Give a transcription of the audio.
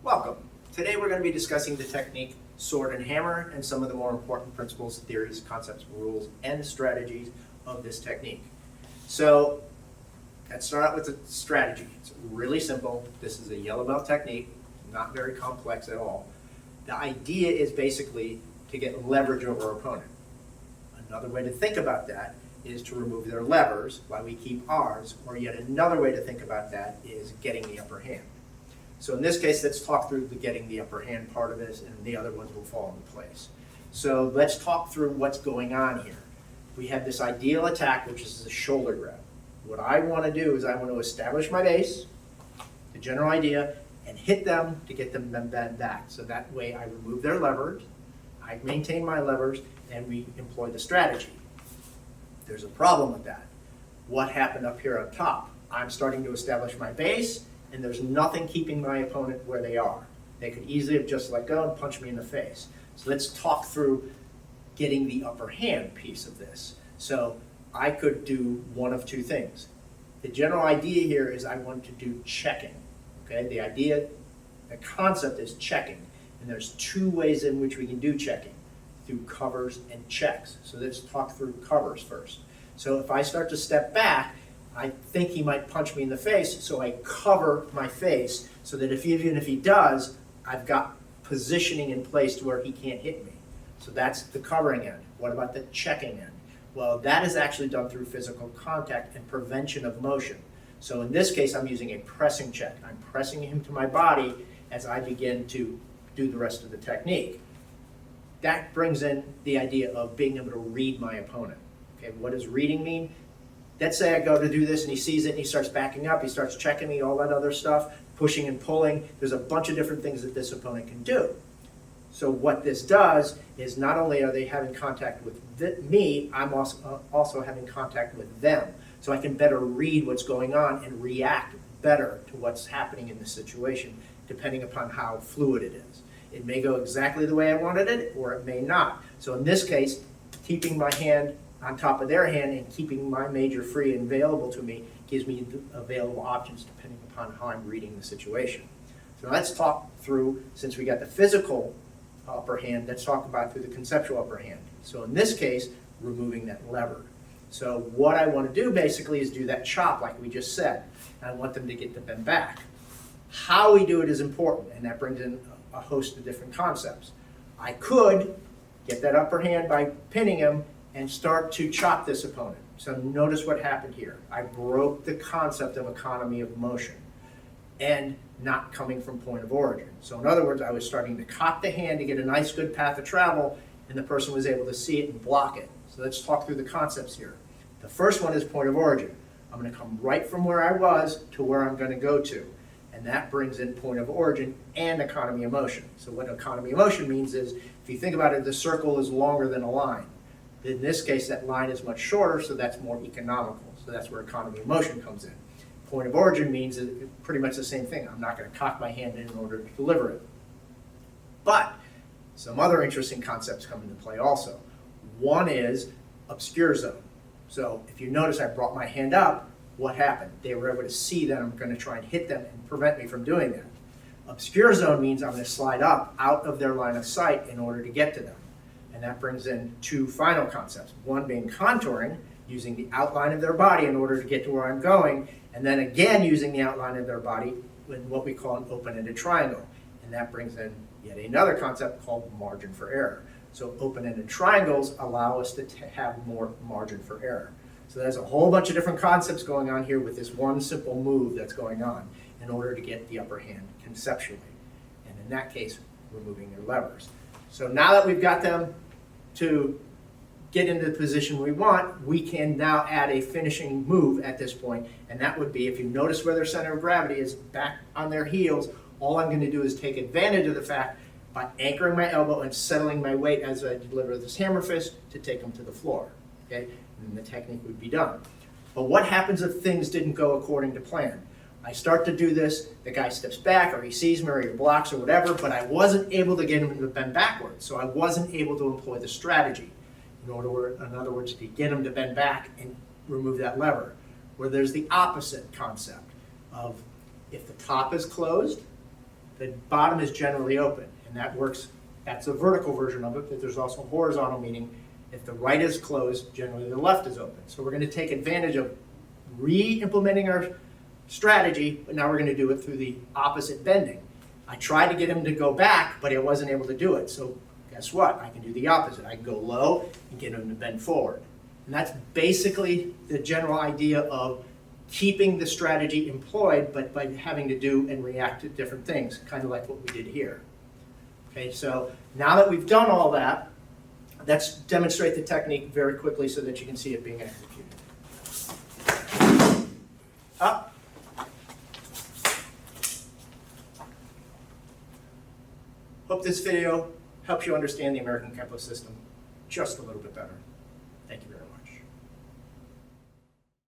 Welcome. Today we're going to be discussing the technique sword and hammer and some of the more important principles, theories, concepts, rules, and strategies of this technique. So let's start out with the strategy. It's really simple. This is a yellow belt technique, not very complex at all. The idea is basically to get leverage over our opponent. Another way to think about that is to remove their levers while we keep ours, or yet another way to think about that is getting the upper hand. So in this case, let's talk through the getting the upper hand part of this, and the other ones will fall into place. So let's talk through what's going on here. We have this ideal attack, which is the shoulder grab. What I want to do is I want to establish my base, the general idea, and hit them to get them bent back. So that way I remove their levers, I maintain my levers, and we employ the strategy. There's a problem with that. What happened up here up top? I'm starting to establish my base, and there's nothing keeping my opponent where they are. They could easily have just let go and punched me in the face. So let's talk through getting the upper hand piece of this. So I could do one of two things. The general idea here is I want to do checking. Okay, the concept is checking. And there's two ways in which we can do checking, through covers and checks. So let's talk through covers first. So if I start to step back, I think he might punch me in the face, so I cover my face so that even if he does, I've got positioning in place to where he can't hit me. So that's the covering end. What about the checking end? Well, that is actually done through physical contact and prevention of motion. So in this case, I'm using a pressing check. I'm pressing him to my body as I begin to do the rest of the technique. That brings in the idea of being able to read my opponent. Okay, what does reading mean? Let's say I go to do this and he sees it and he starts backing up, he starts checking me, all that other stuff, pushing and pulling. There's a bunch of different things that this opponent can do. So what this does is not only are they having contact with me, I'm also having contact with them. So I can better read what's going on and react better to what's happening in the situation, depending upon how fluid it is. It may go exactly the way I wanted it, or it may not. So in this case, keeping my hand on top of their hand and keeping my major free and available to me gives me available options depending upon how I'm reading the situation. So let's talk through, since we got the physical upper hand, let's talk about through the conceptual upper hand. So in this case, removing that lever. So what I want to do basically is do that chop like we just said. I want them to get the bend back. How we do it is important, and that brings in a host of different concepts. I could get that upper hand by pinning him and start to chop this opponent. So notice what happened here. I broke the concept of economy of motion and not coming from point of origin. So in other words, I was starting to cock the hand to get a nice good path of travel, and the person was able to see it and block it. So let's talk through the concepts here. The first one is point of origin. I'm going to come right from where I was to where I'm going to go to. And that brings in point of origin and economy of motion. So what economy of motion means is, if you think about it, the circle is longer than a line. In this case, that line is much shorter, so that's more economical. So that's where economy of motion comes in. Point of origin means pretty much the same thing. I'm not going to cock my hand in order to deliver it. But some other interesting concepts come into play also. One is obscure zone. So if you notice, I brought my hand up. What happened? They were able to see that I'm going to try and hit them and prevent me from doing that. Obscure zone means I'm going to slide up out of their line of sight in order to get to them. And that brings in two final concepts. One being contouring, using the outline of their body in order to get to where I'm going, and then again using the outline of their body in what we call an open-ended triangle. And that brings in yet another concept called margin for error. So open-ended triangles allow us to have more margin for error. So there's a whole bunch of different concepts going on here with this one simple move that's going on in order to get the upper hand conceptually. And in that case, removing their levers. So now that we've got them to get into the position we want, we can now add a finishing move at this point, and that would be, if you notice where their center of gravity is back on their heels, all I'm going to do is take advantage of the fact by anchoring my elbow and settling my weight as I deliver this hammer fist to take them to the floor. Okay? And the technique would be done. But what happens if things didn't go according to plan? I start to do this, the guy steps back, or he sees me, or he blocks, or whatever, but I wasn't able to get him to bend backwards, so I wasn't able to employ the strategy. In other words, to get him to bend back and remove that lever. Where there's the opposite concept of, if the top is closed, the bottom is generally open, and that works. That's a vertical version of it, but there's also horizontal, meaning if the right is closed, generally the left is open. So we're going to take advantage of re-implementing our strategy, but now we're going to do it through the opposite bending. I tried to get him to go back, but I wasn't able to do it. So guess what? I can do the opposite. I can go low and get him to bend forward. And that's basically the general idea of keeping the strategy employed, but by having to do and react to different things, kind of like what we did here. Okay, so now that we've done all that, let's demonstrate the technique very quickly so that you can see it being executed. Up. Hope this video helps you understand the American Kenpo system just a little bit better. Thank you very much.